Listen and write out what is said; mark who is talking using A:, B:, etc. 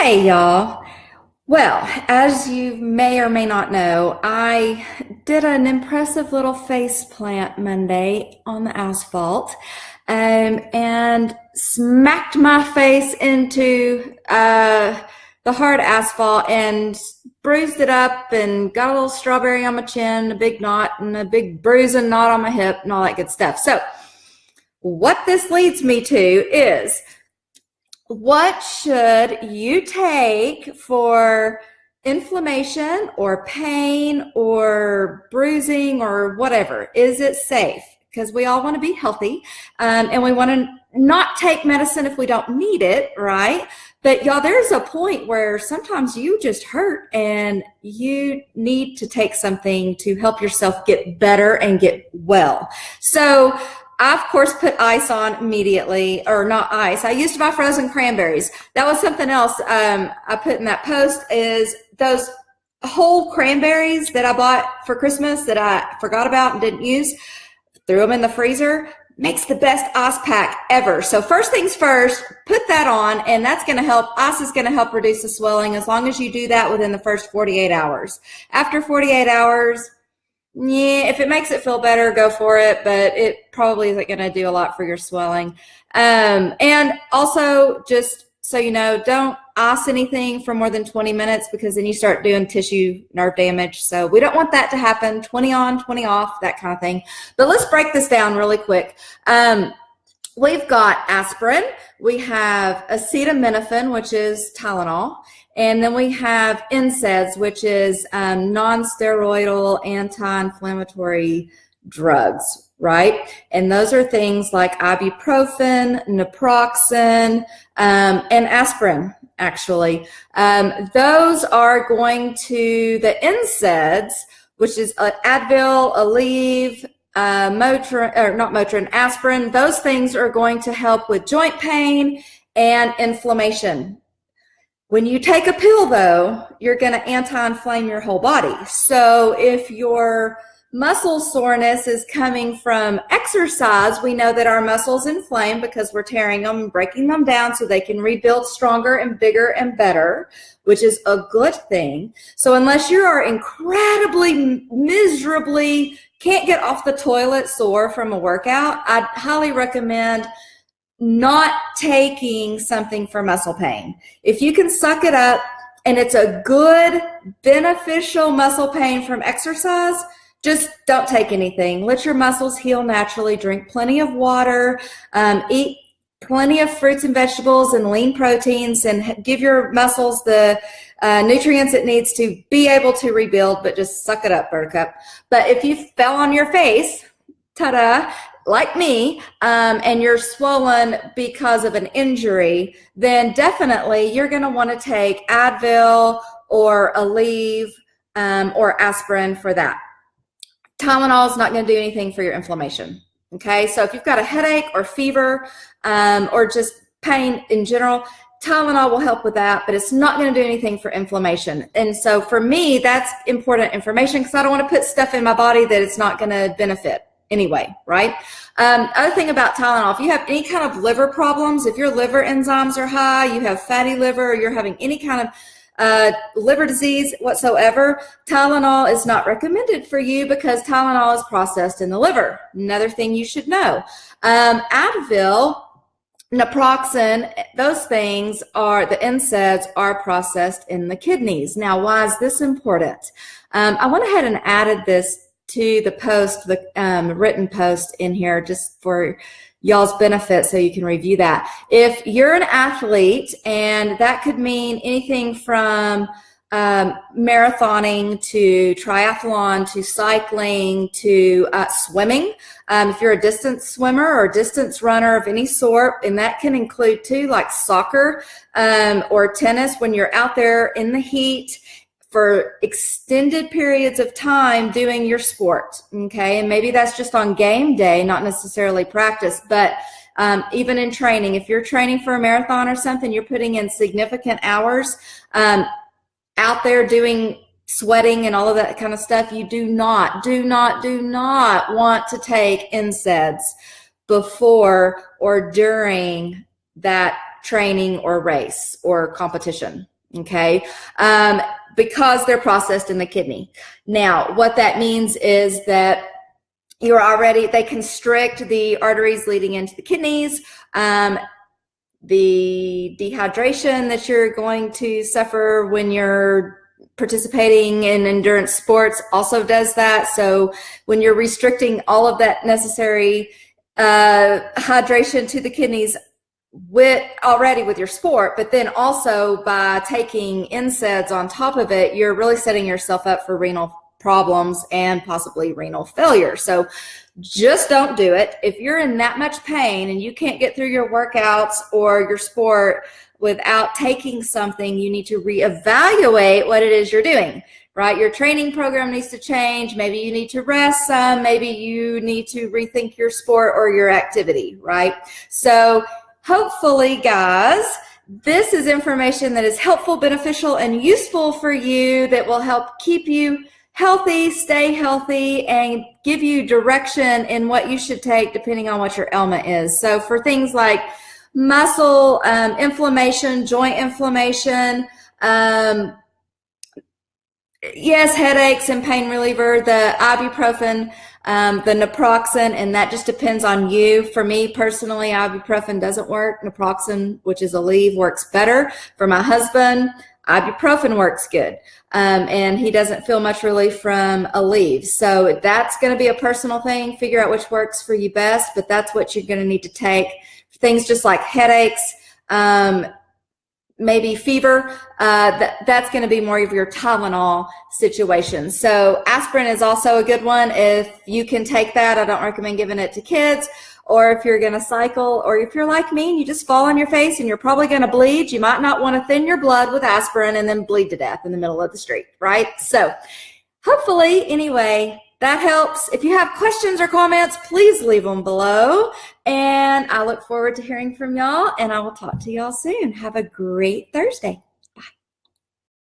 A: Hey y'all. Well, as you may or may not know, I did an impressive little face plant Monday on the asphalt and smacked my face into the hard asphalt and bruised it up and got a little strawberry on my chin, a big knot and a big bruising knot on my hip and all that good stuff. So what this leads me to is, what should you take for inflammation or pain or bruising or whatever? Is it safe? Because we all want to be healthy, and we want to not take medicine if we don't need it, right? But y'all, there's a point where sometimes you just hurt and you need to take something to help yourself get better and get well. So I, of course, put ice on immediately, or not ice. I used my frozen cranberries. That was something else I put in that post, is those whole cranberries that I bought for Christmas that I forgot about and didn't use, threw them in the freezer. Makes the best ice pack ever. So first things first, put that on, and that's going to help. Ice is going to help reduce the swelling as long as you do that within the first 48 hours. After 48 hours, yeah, if it makes it feel better, go for it, but it probably isn't going to do a lot for your swelling. And also, just so you know, don't ice anything for more than 20 minutes because then you start doing tissue nerve damage. So we don't want that to happen. 20 on, 20 off, that kind of thing. But let's break this down really quick. We've got aspirin. We have acetaminophen, which is Tylenol. And then we have NSAIDs, which is non-steroidal anti-inflammatory drugs, right? And those are things like ibuprofen, naproxen, and aspirin, actually. Those are going to the NSAIDs, which is Advil, Aleve, aspirin. Those things are going to help with joint pain and inflammation. When you take a pill, though, you're going to anti-inflame your whole body. So if your muscle soreness is coming from exercise, we know that our muscles inflame because we're tearing them and breaking them down so they can rebuild stronger and bigger and better, which is a good thing. So unless you are incredibly, miserably, can't get off the toilet sore from a workout, I'd highly recommend not taking something for muscle pain. If you can suck it up and it's a good, beneficial muscle pain from exercise, just don't take anything. Let your muscles heal naturally. Drink plenty of water, eat plenty of fruits and vegetables and lean proteins, and give your muscles the nutrients it needs to be able to rebuild, but just suck it up, Buttercup. But if you fell on your face, ta-da, like me, and you're swollen because of an injury, then definitely you're going to want to take Advil or Aleve or aspirin for that. Tylenol is not going to do anything for your inflammation. Okay, so if you've got a headache or fever or just pain in general, Tylenol will help with that, but it's not going to do anything for inflammation. And so for me, that's important information because I don't want to put stuff in my body that it's not going to benefit anyway, right? Other thing about Tylenol, if you have any kind of liver problems, if your liver enzymes are high, you have fatty liver, or you're having any kind of liver disease whatsoever, Tylenol is not recommended for you because Tylenol is processed in the liver. Another thing you should know. Advil, naproxen, those things are, the NSAIDs are processed in the kidneys. Now, why is this important? I went ahead and added this to the post, the written post in here just for y'all's benefit so you can review that. If you're an athlete, and that could mean anything from marathoning to triathlon to cycling to swimming. If you're a distance swimmer or a distance runner of any sort, and that can include too, like soccer or tennis, when you're out there in the heat for extended periods of time doing your sport, okay? And maybe that's just on game day, not necessarily practice, but even in training, if you're training for a marathon or something, you're putting in significant hours out there doing sweating and all of that kind of stuff. You do not want to take NSAIDs before or during that training or race or competition. okay, because they're processed in the kidney. Now, what that means is that they constrict the arteries leading into the kidneys. The dehydration that you're going to suffer when you're participating in endurance sports also does that. So when you're restricting all of that necessary hydration to the kidneys already with your sport, but then also by taking NSAIDs on top of it, you're really setting yourself up for renal problems and possibly renal failure. So just don't do it. If you're in that much pain and you can't get through your workouts or your sport without taking something, you need to reevaluate what it is you're doing, right? Your training program needs to change. Maybe you need to rest some. Maybe you need to rethink your sport or your activity, right? So hopefully, guys, this is information that is helpful, beneficial, and useful for you that will help keep you healthy, stay healthy, and give you direction in what you should take depending on what your ailment is. So for things like muscle inflammation, joint inflammation, yes, headaches and pain reliever, the ibuprofen, the naproxen, and that just depends on you. For me personally, ibuprofen doesn't work. Naproxen, which is Aleve, works better. For my husband, ibuprofen works good, and he doesn't feel much relief from Aleve. So that's going to be a personal thing. Figure out which works for you best, but that's what you're going to need to take. Things just like headaches, maybe fever, that's going to be more of your Tylenol situation. So aspirin is also a good one. If you can take that, I don't recommend giving it to kids. Or if you're going to cycle, or if you're like me and you just fall on your face and you're probably going to bleed, you might not want to thin your blood with aspirin and then bleed to death in the middle of the street, right? So hopefully, anyway, that helps. If you have questions or comments, please leave them below. And I look forward to hearing from y'all, and I will talk to y'all soon. Have a great Thursday.